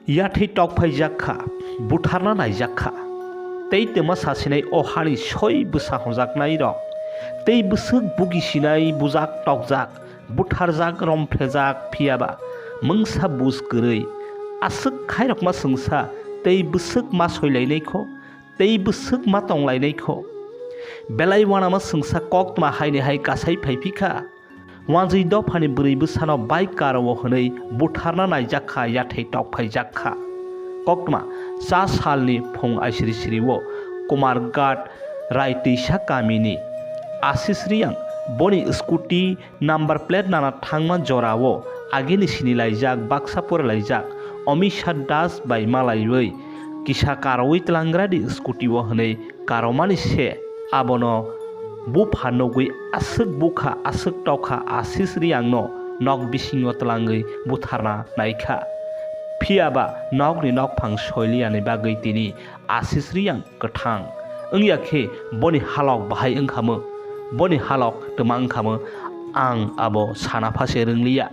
याथै टकफायजाखा बुथारना नायजाखा तै तेमा सासिनाय अहानि सयबो साहजाकनाय रक तै बोसोक बुगिसिनाय बुजाक टकजाक बुथारजाक रमफ्लेजाक फियाबा मोंसा बुस गोरै आसोक खायरकमा सोंसा तै बोसोक मा सयलायनायखौ तै बोसोक मा टंलायनायखौ बेलाय वानामा सोंसा कक्तमा हायनेहाय गासाय फायफिखा वाजै दफानि बोरैबो सानाव बाइक काराव हनै बुथारना नायजाखा याथै टकफायजाखा कक्तमा सा सालनि फुं आइसिरिसिरिवो कुमारघाट रायतैसा गामिनि आसिस्रियां बनि स्कुटी नाम्बार प्लेट नाना थांमा जरावो आगेनि सिनि लायजाक बाक्सापुर लायजाक अमिषा दास बाय मालायवै किसा कारावै तलांग्रादि स्कुटीवो हनै कारावमानि से आबनो बुफा नगै आसोक बुखा आसोक टका आसिस्रियांनो नक बिसिङो तलाङै बुथारना नायखा फियाबा नकनि नक फां सयलियानि बागै तिनि आसिस्रियां गोथां ओंयाखे बनि हालक बाहाय ओंखामो बनि हालक तमा ओंखामो आं आबो साना फासे रोंलिया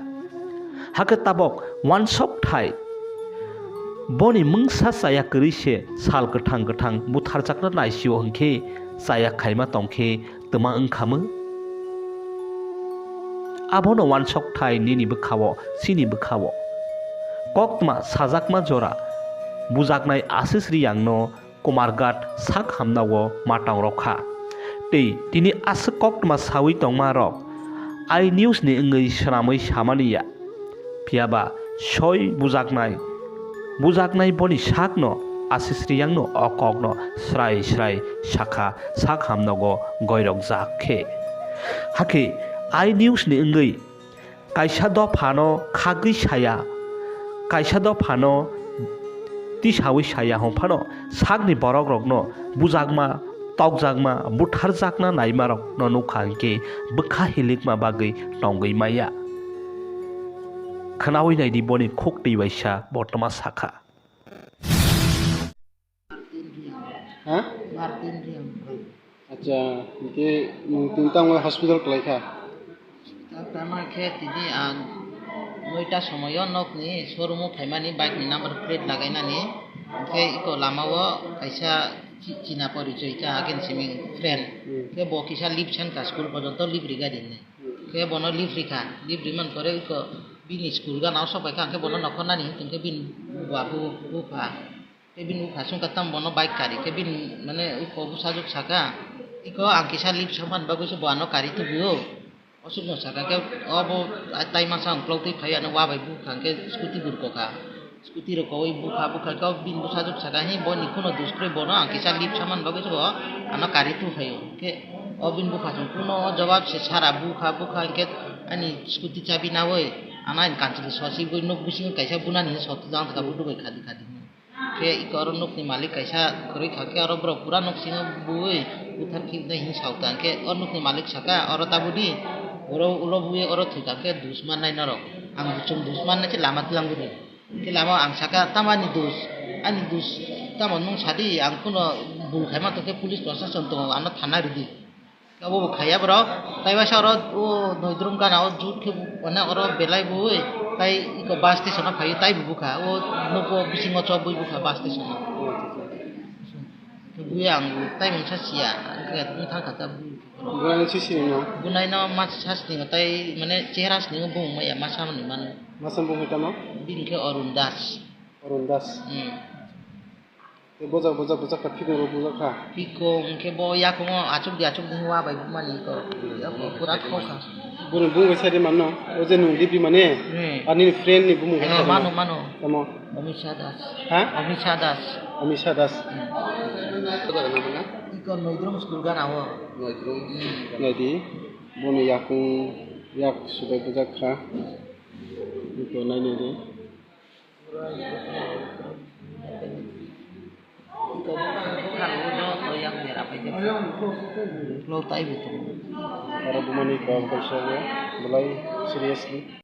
हाके ताबक वानसक थाय बनि मोंसा साया करिसे साल गोथां गोथां बुथारजाकना नायसियो हंखे साया खायमा तंखे तमा ओंखामो आबोनो वानसक थाय निनिबो खावो सिनिबो खावो कक्तमा साजाकमा जरा बुजाकनाय आसिस्रियांनो कुमारघाट साक हामनावो माटाव रखा तै तिनि आसो कक्तमा सावै तंमा रक आई न्यूज नि ओंगै सनामै सामानिया फियाबा सय बुजाकनाय बनि साकनो आसिस्रियांनो अककनो स्राय स्राय साखा साक हामनावो गयरक जाखे हाके आई न्यूज नि ओंगै कायसा दफानो खागै साया कायसा दफानो तिसावै साया हंफानो साकनि बरक रकनो बुजाकमा तकजाकमा बुथारजाकना नायमारक न नुखांके बोखा हिलिकमा बागै टंगै माया खोनावै नायदि बनि खुक दैबायसा बर्तमा साखा Martin Riam. Acha, itu tentang hospital kelaika. Pertama ini ang noita somoyo nok ni showroom phaimani bike ni number plate lagainani ke iko lamawo kaisa Cina porijoy ka agen siming friend ke bo kisa lip chan ka school porjonto lip riga dinne ke bono lip rika lip riman kore iko bin school ga naw sobai ka ke bono nokonani tengke bin babu bupa ke bin bupa sung katam bono bike kari ke bin mane iko busajuk saka iko angkisa lip saman bagus boano kari tu buo osuk no saka ke obo tai masang plauti phaya no wa bai bu khang ke scooty burko ka scooty ro koi buka ka bin busajuk saka hi boni kuno duskre bono angkisa lip saman bagus bo ano kari tu phayo ke obin buka sung kuno jawab se sara buka ke ani scooty chabi na woi ana in kanchili sosi boi nok bising kaisa bunani sotu jang ka budu bai khadi ke ikor nok ni malik kaisa khori khake aro bro pura nok singo boi uthar ki na hin sautan ke or nok ni malik saka oro tabudi oro ulo buye oro thika ke dusman nai narok ang bucung dusman na ci lama tilang guru ke lama ang saka tamani dus tamon nung sadi ang kuno bul khaima to ke police prosecution to ano thana ridi ke bo khaya bro taiba saro o noidrum kana o jut ke ona oro belai boi tai iko bus station na phai tai buka o nopo bisingo chobui buka bus station ke buye ang tai mungsa sia ke thang kata Bukan sisi ni no. Gunai no mas has ning tai mane cheras ning bung maya masam ni man Masam pun kita no. bin ke Orundas. Orundas. Boza kapi ko boza ka. Piko ke bo ya ko acuk di wa bai mani ko ya ko pura ko ka. Bunga sari mano. Oje nung di mane. Ani friend ni bunga sari. Mano. Tamo. Omisha das. Ha? Omisha das. Itu ada nama na? Iko noidrum school ga nawo. Nadi. Boni yak sudah boza ka. Itu nai ni. Iko bukan ujo yang merah apa aja. Lo tai betul. Para bumani kau bersama, mulai seriously.